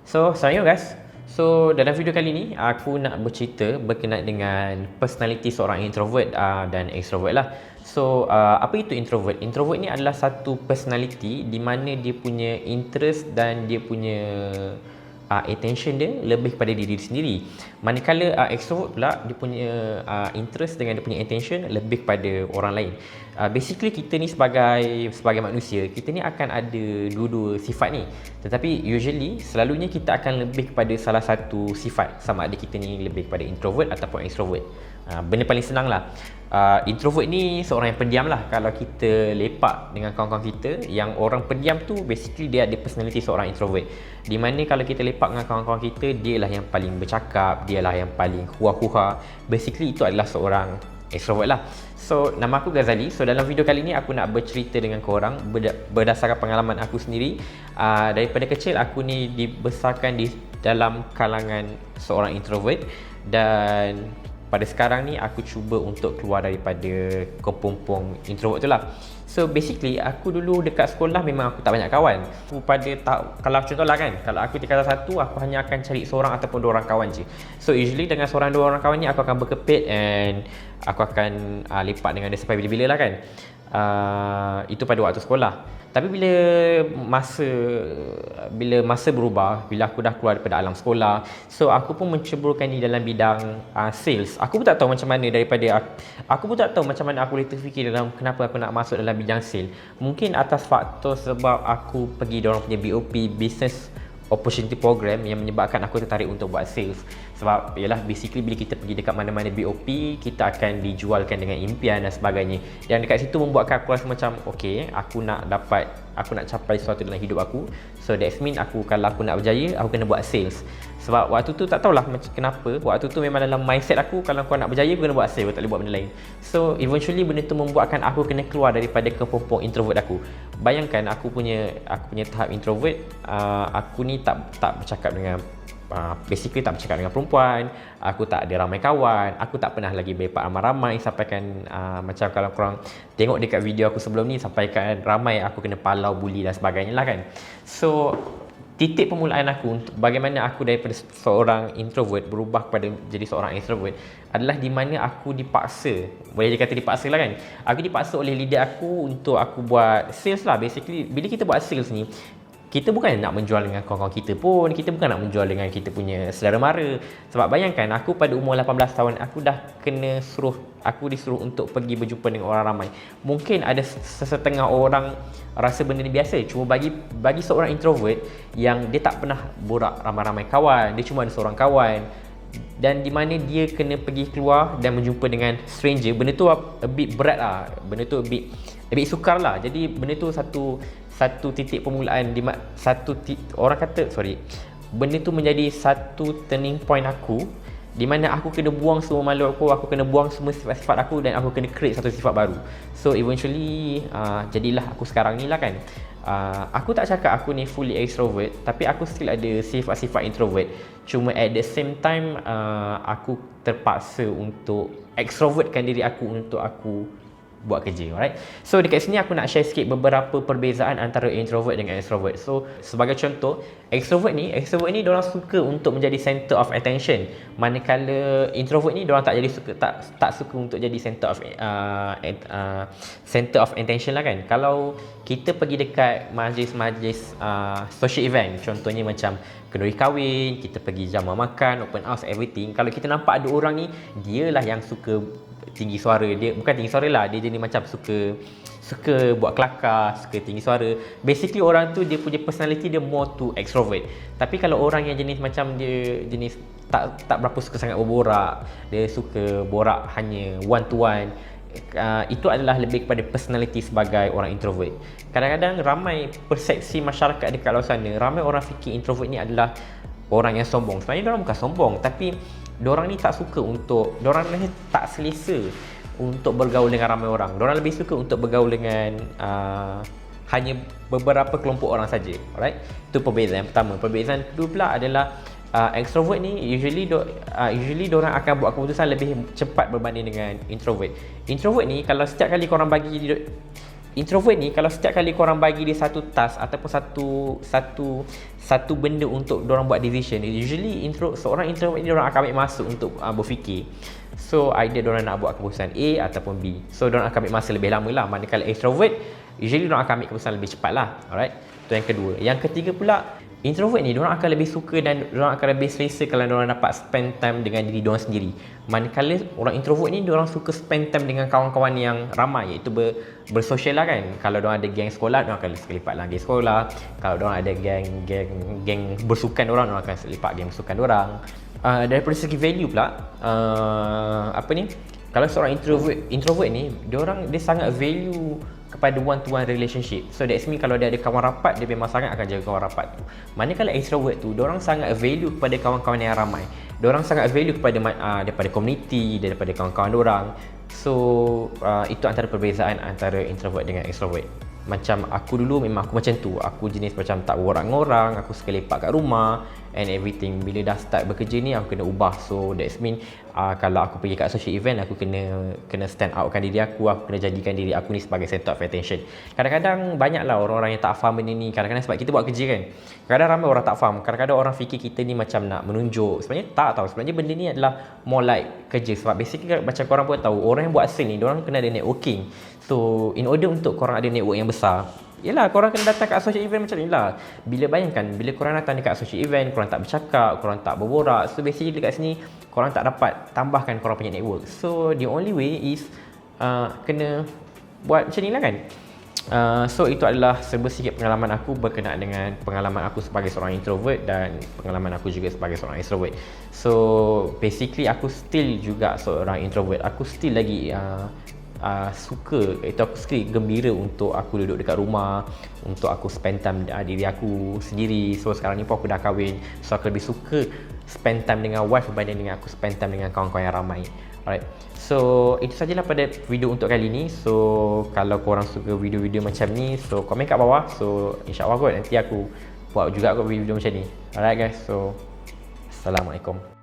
Assalamualaikum guys. Dalam video kali ni aku nak bercerita berkenaan dengan personality seorang introvert dan extrovert lah. Apa itu introvert? Introvert ni adalah satu personality di mana dia punya interest dan dia punya attention dia lebih kepada diri sendiri. Manakala extrovert pula dia punya interest dengan dia punya attention lebih kepada orang lain. Basically kita ni sebagai manusia, kita ni akan ada dua-dua sifat ni. Tetapi usually selalunya kita akan lebih kepada salah satu sifat, sama ada kita ni lebih kepada introvert ataupun extrovert. Benda paling senang lah. Introvert ni seorang yang pendiam lah. Kalau kita lepak dengan kawan-kawan kita, yang orang pendiam tu basically dia ada personality seorang introvert. Di mana kalau kita lepak dengan kawan-kawan kita, dia lah yang paling bercakap, dia lah yang paling huha-huha. Basically itu adalah seorang extrovert lah. Nama aku Ghazali. Dalam video kali ni aku nak bercerita dengan korang berdasarkan pengalaman aku sendiri. Daripada kecil aku ni dibesarkan di dalam kalangan seorang introvert, dan pada sekarang ni aku cuba untuk keluar daripada kepompong introvert tu lah. Basically aku dulu dekat sekolah memang aku tak banyak kawan. Kalau contohlah kan, kalau aku di kelas 1 aku hanya akan cari seorang ataupun dua orang kawan je. Usually dengan seorang dua orang kawan ni aku akan berkepit and aku akan lepak dengan dia sampai bila-bila lah kan. Itu pada waktu sekolah. Tapi bila masa berubah, bila aku dah keluar daripada alam sekolah, aku pun menceburkan diri dalam bidang sales. Aku pun tak tahu macam mana aku boleh terfikir dalam kenapa aku nak masuk dalam bidang sales. Mungkin atas faktor sebab aku pergi diorang punya BOP, Business Opportunity Program, yang menyebabkan aku tertarik untuk buat sales. Sebab yalah, basically bila kita pergi dekat mana-mana BOP, kita akan dijualkan dengan impian dan sebagainya. Dan dekat situ membuatkan aku rasa macam okay, aku nak capai sesuatu dalam hidup aku. That's mean kalau aku nak berjaya, aku kena buat sales. Sebab waktu tu tak tahulah kenapa, waktu tu memang dalam mindset aku, kalau aku nak berjaya aku kena buat sales, aku tak boleh buat benda lain. Eventually benda tu membuatkan aku kena keluar daripada kepompong introvert aku. Bayangkan aku punya tahap introvert, aku ni tak bercakap dengan basically tak bercakap dengan perempuan, aku tak ada ramai kawan, aku tak pernah lagi berlepak ramai-ramai, sampaikan macam kalau korang tengok dekat video aku sebelum ni, sampaikan ramai aku kena palau, bully dan sebagainya lah kan. Titik permulaan aku untuk bagaimana aku daripada seorang introvert berubah kepada jadi seorang extrovert adalah di mana aku dipaksa, boleh dikata dipaksa lah kan, aku dipaksa oleh leader aku untuk aku buat sales lah. Basically bila kita buat sales ni, kita bukan nak menjual dengan kawan-kawan kita pun, kita bukan nak menjual dengan kita punya saudara mara. Sebab bayangkan aku pada umur 18 tahun, aku dah disuruh untuk pergi berjumpa dengan orang ramai. Mungkin ada sesetengah orang rasa benda ni biasa, cuma bagi seorang introvert yang dia tak pernah borak ramai-ramai kawan, dia cuma ada seorang kawan, dan di mana dia kena pergi keluar dan berjumpa dengan stranger, benda tu a bit berat lah, benda tu a bit sukar lah. Jadi benda tu satu titik permulaan benda tu menjadi satu turning point aku, di mana aku kena buang semua malu aku kena buang semua sifat-sifat aku, dan aku kena create satu sifat baru. Eventually jadilah aku sekarang ni lah kan. Aku tak cakap aku ni fully extrovert, tapi aku still ada sifat-sifat introvert. Cuma at the same time aku terpaksa untuk extrovertkan diri aku untuk aku buat kerja, alright. Dekat sini aku nak share sikit beberapa perbezaan antara introvert dengan extrovert. Sebagai contoh, extrovert ni diorang suka untuk menjadi center of attention, manakala introvert ni diorang tak suka untuk jadi center of attention lah kan. Kalau kita pergi dekat majlis social event, contohnya macam kenduri kahwin, kita pergi jamuan makan, open house, everything, kalau kita nampak ada orang ni, dialah yang suka tinggi suara. Dia bukan tinggi suara lah, dia jenis macam suka buat kelakar, suka tinggi suara. Basically orang tu dia punya personality dia more to extrovert. Tapi kalau orang yang jenis macam dia jenis tak berapa suka sangat berborak, dia suka borak hanya one to one, itu adalah lebih kepada personality sebagai orang introvert. Kadang-kadang ramai persepsi masyarakat dekat luar sana, ramai orang fikir introvert ni adalah orang yang sombong. Sebenarnya diorang bukan sombong, tapi diorang ni tak selesa untuk bergaul dengan ramai orang. Diorang lebih suka untuk bergaul dengan hanya beberapa kelompok orang saja. Alright? Itu perbezaan yang pertama. Perbezaan kedua pula adalah extrovert ni usually diorang akan buat keputusan lebih cepat berbanding dengan introvert. Introvert ni kalau setiap kali korang bagi introvert ni kalau setiap kali korang bagi dia satu task ataupun satu benda untuk diorang buat decision, usually seorang introvert ni diorang akan ambil masa untuk berfikir. So either diorang nak buat keputusan A ataupun B. So diorang akan ambil masa lebih lama lah. Manakala extrovert, usually diorang akan ambil keputusan lebih cepat lah. Alright, itu yang kedua. Yang ketiga pula, introvert ni diorang akan lebih suka dan diorang akan lebih selesa kalau diorang dapat spend time dengan diri diorang sendiri. Manakala orang introvert ni diorang suka spend time dengan kawan-kawan yang ramai, iaitu bersosial lah kan. Kalau diorang ada geng sekolah, diorang akan selipat lah geng sekolah. Kalau diorang ada geng bersukan diorang akan selipat geng bersukan diorang. Daripada segi value pula, kalau seorang introvert ni dia sangat value kepada one to one relationship. So that's mean kalau dia ada kawan rapat, dia memang sangat akan jaga kawan rapat tu. Manakala extrovert tu, diorang sangat value kepada kawan-kawan yang ramai. Diorang sangat value daripada community, daripada kawan-kawan diorang. So itu antara perbezaan antara introvert dengan extrovert. Macam aku dulu memang aku macam tu. Aku jenis macam tak berbual dengan orang, aku suka lepak kat rumah and everything. Bila dah start bekerja ni, aku kena ubah. So that's mean kalau aku pergi kat social event, aku kena stand outkan diri aku kena jadikan diri aku ni sebagai center of attention. Kadang-kadang banyaklah orang-orang yang tak faham benda ni. Kadang-kadang sebab kita buat kerja kan, kadang ramai orang tak faham. Kadang-kadang orang fikir kita ni macam nak menunjuk. Sebenarnya tak tahu. Sebenarnya benda ni adalah more like kerja. Sebab basically macam korang pun tahu, orang yang buat sale ni, diorang kena ada networking. So in order untuk korang ada network yang besar, yelah korang kena datang kat social event macam ni lah. Bayangkan bila korang datang dekat social event, korang tak bercakap, korang tak berborak. So basically dekat sini korang tak dapat tambahkan korang punya network. So the only way is kena buat macam ni lah kan. So itu adalah serba sikit pengalaman aku berkenaan dengan pengalaman aku sebagai seorang introvert dan pengalaman aku juga sebagai seorang extrovert. So basically aku still juga seorang introvert. Aku still lagi suka, iaitu aku still gembira untuk aku duduk dekat rumah, untuk aku spend time diri aku sendiri. So sekarang ni pun aku dah kahwin, so aku lebih suka spend time dengan wife berbanding dengan aku spend time dengan kawan-kawan yang ramai. Alright, so itu sajalah pada video untuk kali ni. So kalau korang suka video-video macam ni, so komen kat bawah. So insyaAllah kot nanti aku buat juga kot video macam ni. Alright guys, so Assalamualaikum.